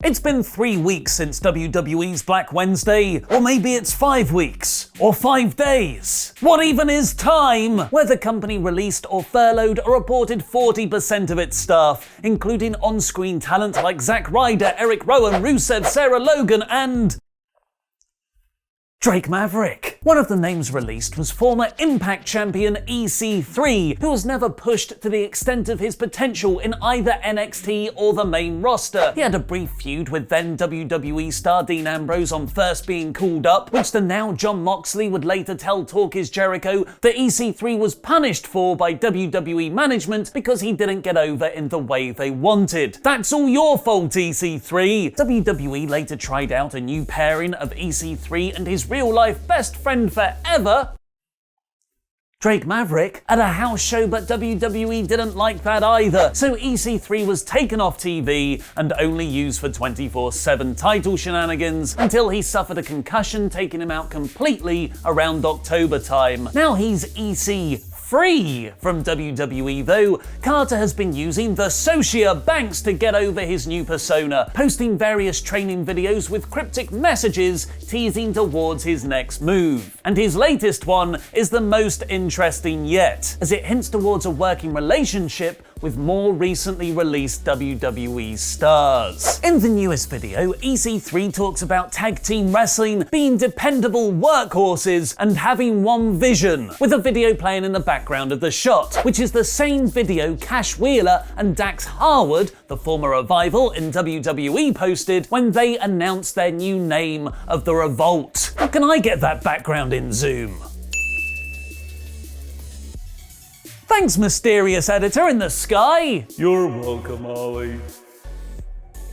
It's been 3 weeks since WWE's Black Wednesday, or maybe it's 5 weeks, or 5 days. What even is time? Where the company released or furloughed or reported 40% of its staff, including on-screen talent like Zack Ryder, Eric Rowan, Rusev, Sarah Logan, and Drake Maverick. One of the names released was former Impact champion EC3, who was never pushed to the extent of his potential in either NXT or the main roster. He had a brief feud with then WWE star Dean Ambrose on first being called up, which the now Jon Moxley would later tell Talk Is Jericho that EC3 was punished for by WWE management because he didn't get over in the way they wanted. That's all your fault, EC3. WWE later tried out a new pairing of EC3 and his real-life best friend forever, Drake Maverick, at a house show, but WWE didn't like that either, so EC3 was taken off TV and only used for 24/7 title shenanigans until he suffered a concussion, taking him out completely around October time. Now he's EC3 from WWE though. Carter has been using the Socia Banks to get over his new persona, posting various training videos with cryptic messages teasing towards his next move. And his latest one is the most interesting yet, as it hints towards a working relationship with more recently released WWE stars. In the newest video, EC3 talks about tag team wrestling being dependable workhorses and having one vision, with a video playing in the background of the shot, which is the same video Cash Wheeler and Dax Harwood, the former Revival in WWE, posted when they announced their new name of the Revolt. Can I get that background in Zoom? Thanks, mysterious editor in the sky. You're welcome, Ollie.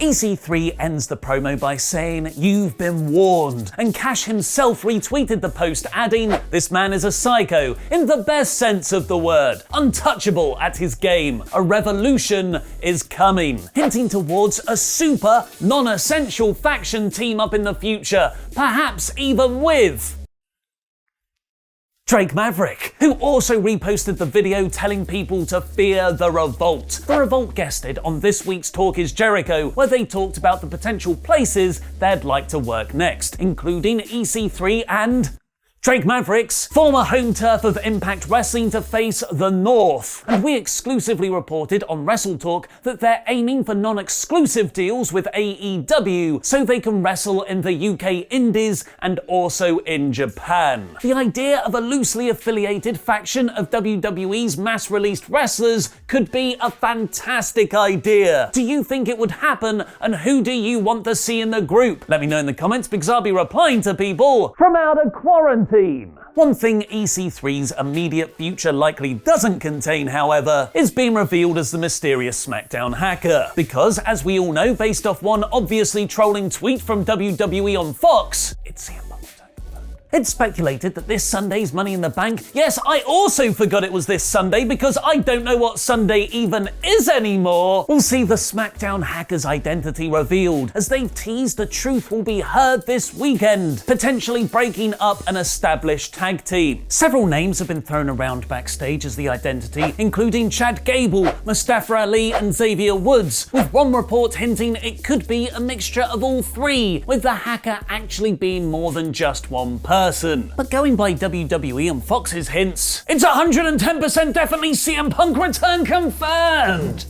EC3 ends the promo by saying, "You've been warned," and Cash himself retweeted the post adding, "This man is a psycho, in the best sense of the word, untouchable at his game. A revolution is coming," hinting towards a super non-essential faction team up in the future, perhaps even with Drake Maverick, who also reposted the video telling people to fear the Revolt. The Revolt guested on this week's Talk Is Jericho, where they talked about the potential places they'd like to work next, including EC3 and Drake Maverick's former home turf of Impact Wrestling to face the North. And we exclusively reported on WrestleTalk that they're aiming for non-exclusive deals with AEW so they can wrestle in the UK Indies and also in Japan. The idea of a loosely affiliated faction of WWE's mass-released wrestlers could be a fantastic idea. Do you think it would happen, and who do you want to see in the group? Let me know in the comments, because I'll be replying to people from out of quarantine. One thing EC3's immediate future likely doesn't contain, however, is being revealed as the mysterious SmackDown hacker. Because, as we all know, based off one obviously trolling tweet from WWE on Fox, it's CM Punk. It's speculated that this Sunday's Money in the Bank, yes, I also forgot it was this Sunday because I don't know what Sunday even is anymore, we'll see the SmackDown hacker's identity revealed, as they've teased the truth will be heard this weekend, potentially breaking up an established tag team. Several names have been thrown around backstage as the identity, including Chad Gable, Mustafa Ali, and Xavier Woods, with one report hinting it could be a mixture of all three, with the hacker actually being more than just one person. But going by WWE and Fox's hints, it's 110% definitely CM Punk return confirmed!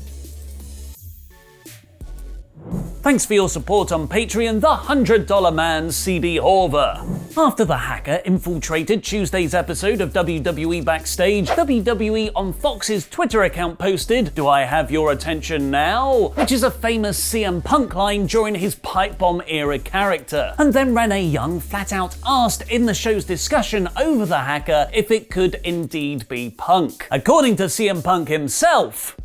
Thanks for your support on Patreon, the $100 man CD Horver. After the hacker infiltrated Tuesday's episode of WWE Backstage, WWE on Fox's Twitter account posted, "Do I have your attention now?" which is a famous CM Punk line during his pipe bomb era character. And then Renee Young flat out asked in the show's discussion over the hacker if it could indeed be Punk. According to CM Punk himself,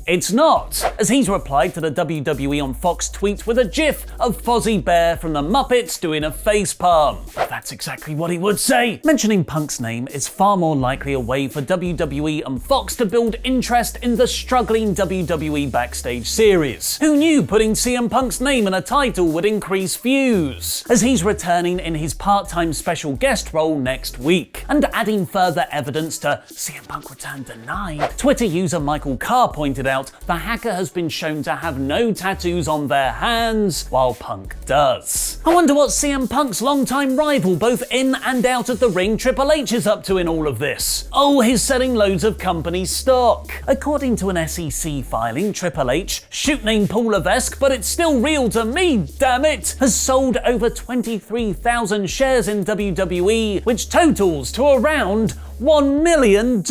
it's not, as he's replied to the WWE on Fox tweet with a gif of Fozzie Bear from the Muppets doing a facepalm. That's exactly what he would say. Mentioning Punk's name is far more likely a way for WWE and Fox to build interest in the struggling WWE Backstage series. Who knew putting CM Punk's name in a title would increase views? As he's returning in his part-time special guest role next week. And adding further evidence to CM Punk return denied, Twitter user Michael Carr pointed out out, the hacker has been shown to have no tattoos on their hands, while Punk does. I wonder what CM Punk's longtime rival, both in and out of the ring, Triple H, is up to in all of this. Oh, he's selling loads of company stock. According to an SEC filing, Triple H, shoot name Paul Levesque, but it's still real to me, damn it, has sold over 23,000 shares in WWE, which totals to around $1 million.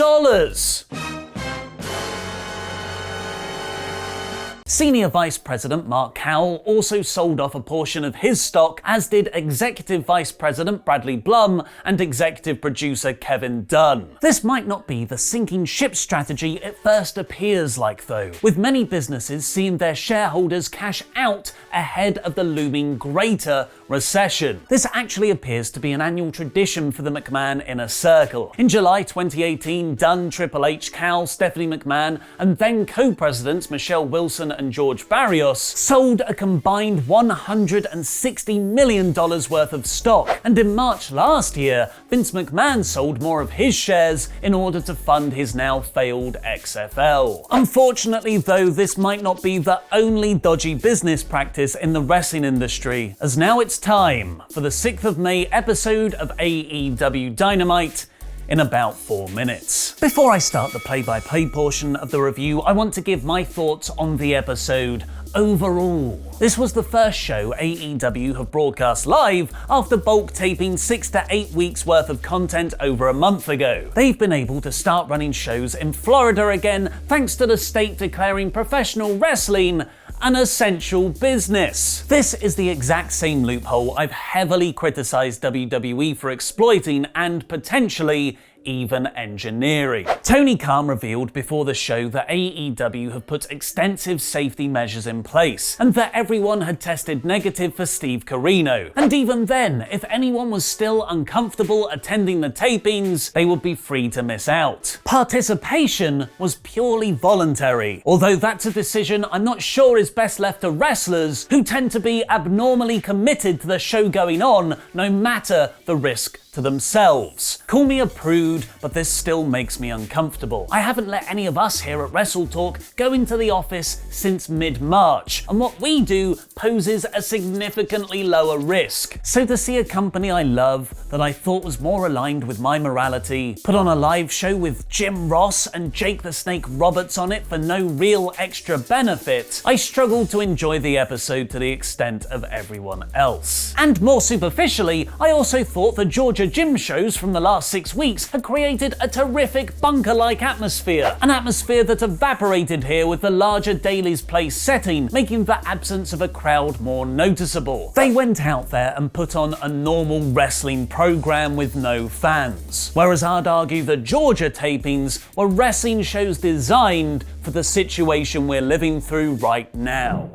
Senior Vice President Mark Cowell also sold off a portion of his stock, as did Executive Vice President Bradley Blum and Executive Producer Kevin Dunn. This might not be the sinking ship strategy it first appears like though, with many businesses seeing their shareholders cash out ahead of the looming greater recession. This actually appears to be an annual tradition for the McMahon inner circle. In July 2018, Dunn, Triple H, Cowell, Stephanie McMahon, and then co-presidents Michelle Wilson and George Barrios sold a combined $160 million worth of stock. And in March last year, Vince McMahon sold more of his shares in order to fund his now failed XFL. Unfortunately though, this might not be the only dodgy business practice in the wrestling industry, as now it's time for the 6th of May episode of AEW Dynamite in about 4 minutes. Before I start the play-by-play portion of the review, I want to give my thoughts on the episode overall. This was the first show AEW have broadcast live after bulk taping 6 to 8 weeks worth of content over a month ago. They've been able to start running shows in Florida again thanks to the state declaring professional wrestling an essential business. This is the exact same loophole I've heavily criticized WWE for exploiting and potentially even engineering. Tony Khan revealed before the show that AEW have put extensive safety measures in place and that everyone had tested negative for Steve Corino. And even then, if anyone was still uncomfortable attending the tapings, they would be free to miss out. Participation was purely voluntary, although that's a decision I'm not sure is best left to wrestlers who tend to be abnormally committed to the show going on, no matter the risk to themselves. Call me a prude, but this still makes me uncomfortable. I haven't let any of us here at WrestleTalk go into the office since mid-March, and what we do poses a significantly lower risk. So to see a company I love, that I thought was more aligned with my morality, put on a live show with Jim Ross and Jake the Snake Roberts on it for no real extra benefit, I struggled to enjoy the episode to the extent of everyone else. And more superficially, I also thought the Georgia gym shows from the last 6 weeks had created a terrific bunker-like atmosphere, an atmosphere that evaporated here with the larger Daily's Place setting, making the absence of a crowd more noticeable. They went out there and put on a normal wrestling program with no fans, whereas I'd argue the Georgia tapings were wrestling shows designed for the situation we're living through right now.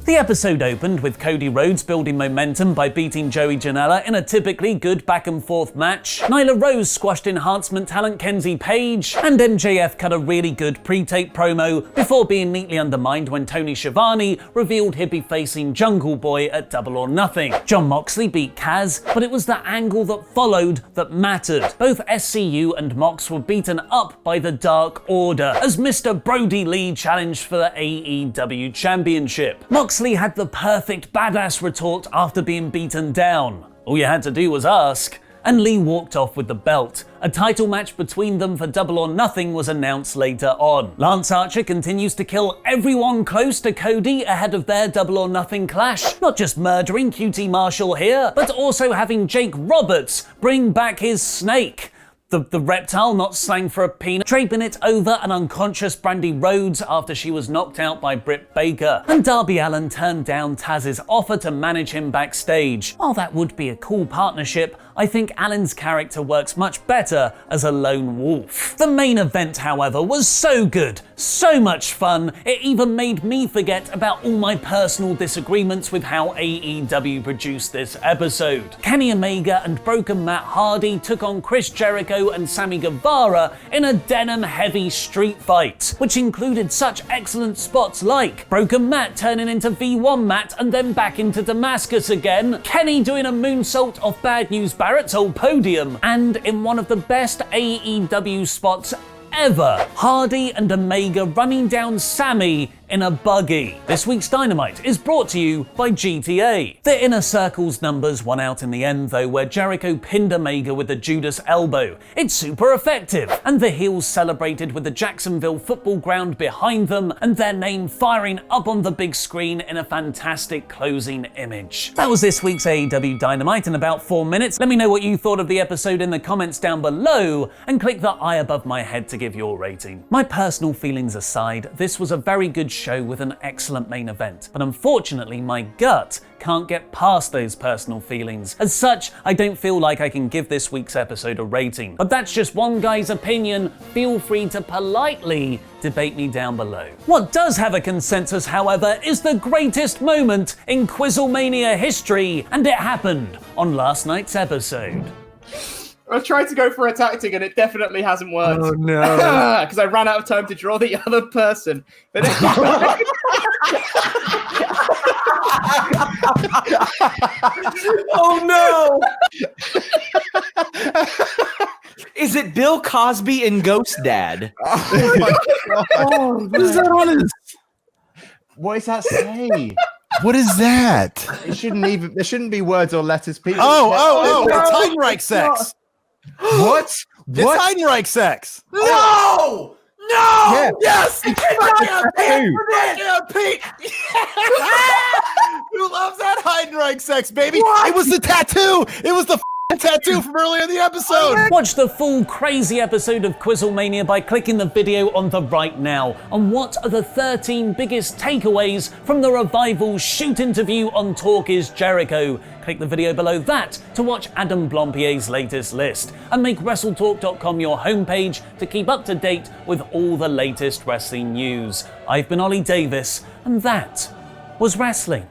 The episode opened with Cody Rhodes building momentum by beating Joey Janela in a typically good back and forth match. Nyla Rose squashed enhancement talent Kenzie Page, and MJF cut a really good pre-tape promo before being neatly undermined when Tony Schiavone revealed he'd be facing Jungle Boy at Double or Nothing. Jon Moxley beat Kaz, but it was the angle that followed that mattered. Both SCU and Mox were beaten up by the Dark Order as Mr. Brody Lee challenged for the AEW Championship. Moxley had the perfect badass retort after being beaten down. All you had to do was ask. And Lee walked off with the belt. A title match between them for Double or Nothing was announced later on. Lance Archer continues to kill everyone close to Cody ahead of their Double or Nothing clash. Not just murdering QT Marshall here, but also having Jake Roberts bring back his snake. The reptile, not slang for a peanut, draping it over an unconscious Brandy Rhodes after she was knocked out by Britt Baker. And Darby Allin turned down Taz's offer to manage him backstage. While that would be a cool partnership, I think Allen's character works much better as a lone wolf. The main event, however, was so good, so much fun, it even made me forget about all my personal disagreements with how AEW produced this episode. Kenny Omega and Broken Matt Hardy took on Chris Jericho and Sammy Guevara in a denim-heavy street fight, which included such excellent spots like Broken Matt turning into V1 Matt and then back into Damascus again, Kenny doing a moonsault off Bad News Barrett's old podium, and in one of the best AEW spots ever. Hardy and Omega running down Sammy in a buggy. This week's Dynamite is brought to you by GTA. The Inner Circle's numbers won out in the end though, where Jericho pinned Omega with the Judas elbow. It's super effective, and the heels celebrated with the Jacksonville football ground behind them and their name firing up on the big screen in a fantastic closing image. That was this week's AEW Dynamite in about 4 minutes. Let me know what you thought of the episode in the comments down below, and click the eye above my head to give your rating. My personal feelings aside, this was a very good show with an excellent main event, but unfortunately my gut can't get past those personal feelings. As such, I don't feel like I can give this week's episode a rating. But that's just one guy's opinion. Feel free to politely debate me down below. What does have a consensus, however, is the greatest moment in Quizzlemania history, and it happened on last night's episode. I tried to go for a tactic and it definitely hasn't worked. Oh no. Because I ran out of time to draw the other person. But Oh no! Is it Bill Cosby and Ghost Dad? Oh my God. What is that on his? What does that say? What is that? It shouldn't even. There shouldn't be words or letters. People. Oh! no. It's Heidenreich sex. What? It's What? Heidenreich sex. No! No! Yeah. Yes. It's Pete. Who loves that Heidenreich sex, baby? It was the tattoo. It was the tattoo from earlier in the episode. Watch the full crazy episode of Quizzlemania by clicking the video on the right now. And what are the 13 biggest takeaways from the Revival's shoot interview on Talk is Jericho? Click the video below that to watch Adam Blompier's latest list. And make WrestleTalk.com your homepage to keep up to date with all the latest wrestling news. I've been Ollie Davis, and that was wrestling.